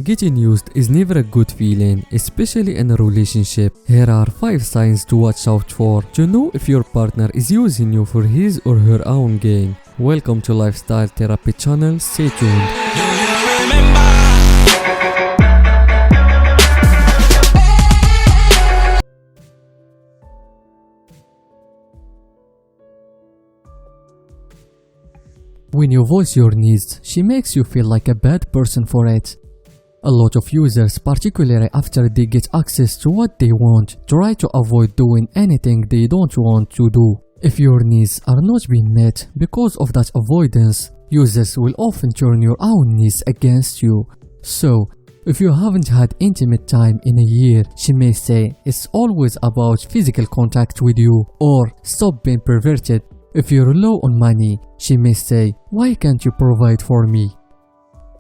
Getting used is never a good feeling, especially in a relationship. Here are 5 signs to watch out for to know if your partner is using you for his or her own gain. Welcome to Lifestyle Therapy channel, stay tuned. When you voice your needs, she makes you feel like a bad person for it. A lot of users, particularly after they get access to what they want, try to avoid doing anything they don't want to do. If your needs are not being met because of that avoidance, users will often turn your own needs against you. So, if you haven't had intimate time in a year, she may say it's always about physical contact with you, or stop being perverted. If you're low on money, she may say, why can't you provide for me?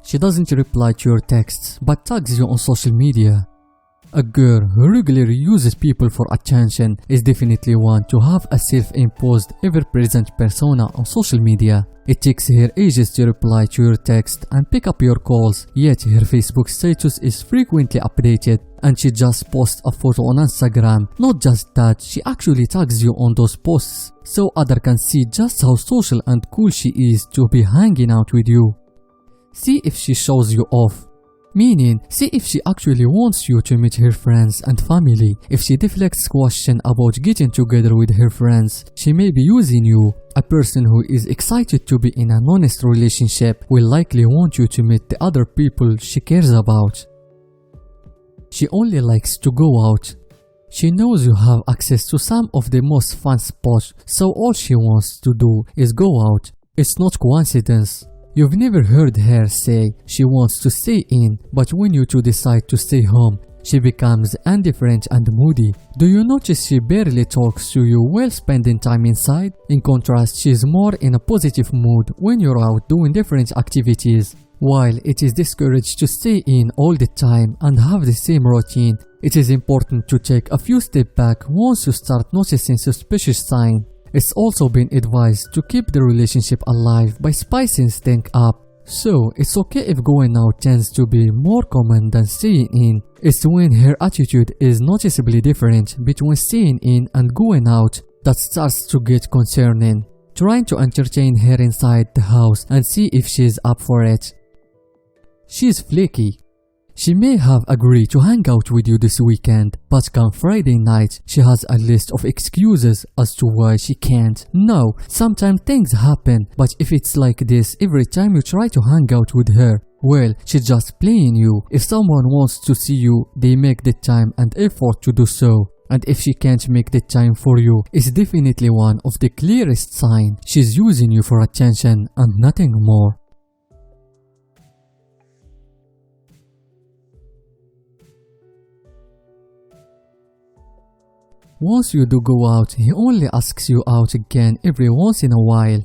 She doesn't reply to your texts, but tags you on social media. A girl who regularly uses people for attention is definitely one to have a self-imposed, ever-present persona on social media. It takes her ages to reply to your text and pick up your calls, yet her Facebook status is frequently updated, and she just posts a photo on Instagram. Not just that, she actually tags you on those posts, so others can see just how social and cool she is to be hanging out with you. See if she shows you off. Meaning, see if she actually wants you to meet her friends and family. If she deflects question about getting together with her friends, she may be using you. A person who is excited to be in an honest relationship will likely want you to meet the other people she cares about. She only likes to go out. She knows you have access to some of the most fun spots, so all she wants to do is go out. It's not coincidence. You've never heard her say she wants to stay in, but when you two decide to stay home, she becomes indifferent and moody. Do you notice she barely talks to you while spending time inside? In contrast, she's more in a positive mood when you're out doing different activities. While it is discouraged to stay in all the time and have the same routine, it is important to take a few steps back once you start noticing suspicious signs. It's also been advised to keep the relationship alive by spicing things up. So, it's okay if going out tends to be more common than staying in. It's when her attitude is noticeably different between staying in and going out that starts to get concerning. Trying to entertain her inside the house and see if she's up for it. She's flaky. She may have agreed to hang out with you this weekend, but come Friday night, she has a list of excuses as to why she can't. No, sometimes things happen, but if it's like this every time you try to hang out with her, well, she's just playing you. If someone wants to see you, they make the time and effort to do so. And if she can't make the time for you, it's definitely one of the clearest signs she's using you for attention and nothing more. Once you do go out, he only asks you out again every once in a while.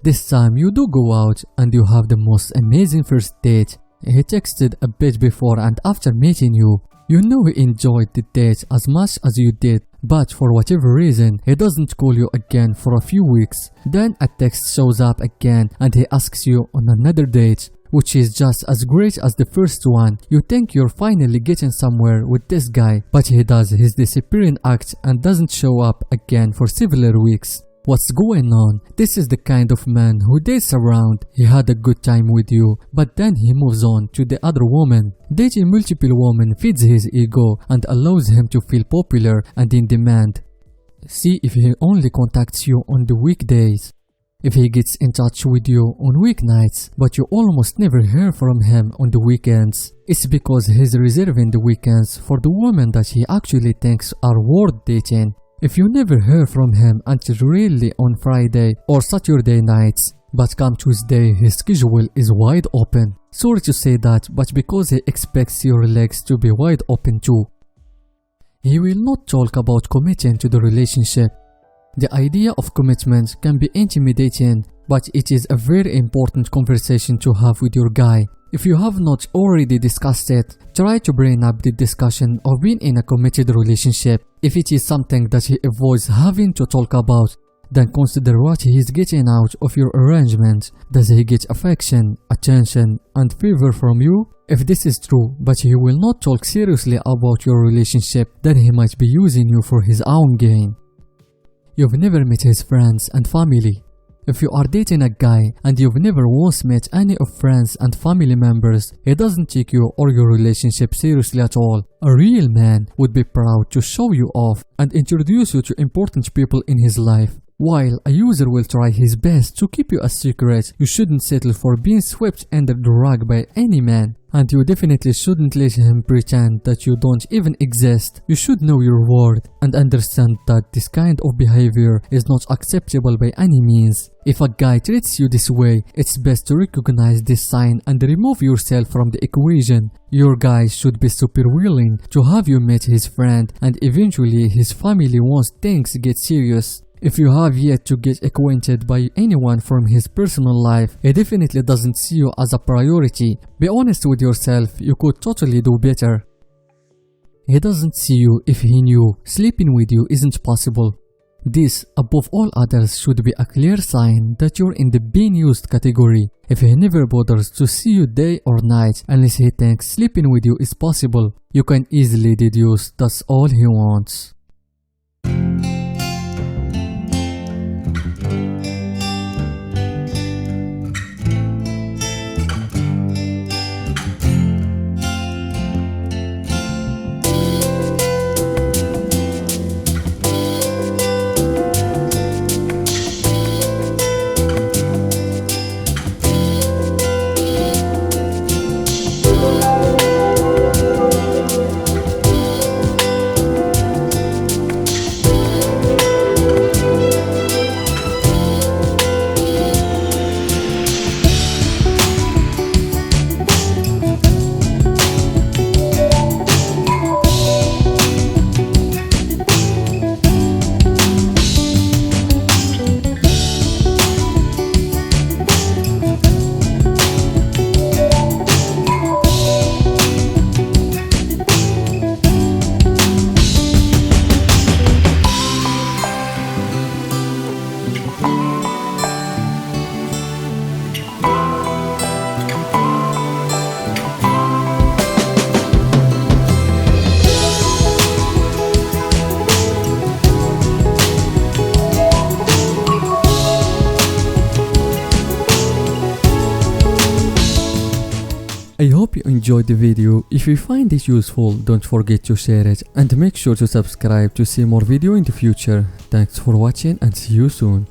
This time you do go out and you have the most amazing first date. He texted a bit before and after meeting you. You know he enjoyed the date as much as you did, but for whatever reason, he doesn't call you again for a few weeks. Then a text shows up again and he asks you on another date, which is just as great as the first one. You think you're finally getting somewhere with this guy, but he does his disappearing act and doesn't show up again for several weeks. What's going on? This is the kind of man who dates around. He had a good time with you, but then he moves on to the other woman. Dating multiple women feeds his ego and allows him to feel popular and in demand. See if he only contacts you on the weekdays. If he gets in touch with you on weeknights, but you almost never hear from him on the weekends, it's because he's reserving the weekends for the women that he actually thinks are worth dating. If you never hear from him until really on Friday or Saturday nights, but come Tuesday his schedule is wide open. Sorry to say that, but because he expects your legs to be wide open too. He will not talk about committing to the relationship. The idea of commitment can be intimidating, but it is a very important conversation to have with your guy. If you have not already discussed it, try to bring up the discussion of being in a committed relationship. If it is something that he avoids having to talk about, then consider what he is getting out of your arrangement. Does he get affection, attention, and favor from you? If this is true, but he will not talk seriously about your relationship, then he might be using you for his own gain. You've never met his friends and family. If you are dating a guy and you've never once met any of friends and family members, he doesn't take you or your relationship seriously at all. A real man would be proud to show you off and introduce you to important people in his life. While a user will try his best to keep you a secret, you shouldn't settle for being swept under the rug by any man. And you definitely shouldn't let him pretend that you don't even exist. You should know your worth and understand that this kind of behavior is not acceptable by any means. If a guy treats you this way, it's best to recognize this sign and remove yourself from the equation. Your guy should be super willing to have you meet his friend and eventually his family once things get serious. If you have yet to get acquainted by anyone from his personal life, he definitely doesn't see you as a priority. Be honest with yourself, you could totally do better. He doesn't see you if he knew sleeping with you isn't possible. This, above all others, should be a clear sign that you're in the being used category. If he never bothers to see you day or night unless he thinks sleeping with you is possible, you can easily deduce that's all he wants. I hope you enjoyed the video. If you find it useful, don't forget to share it and make sure to subscribe to see more video in the future. Thanks for watching and see you soon.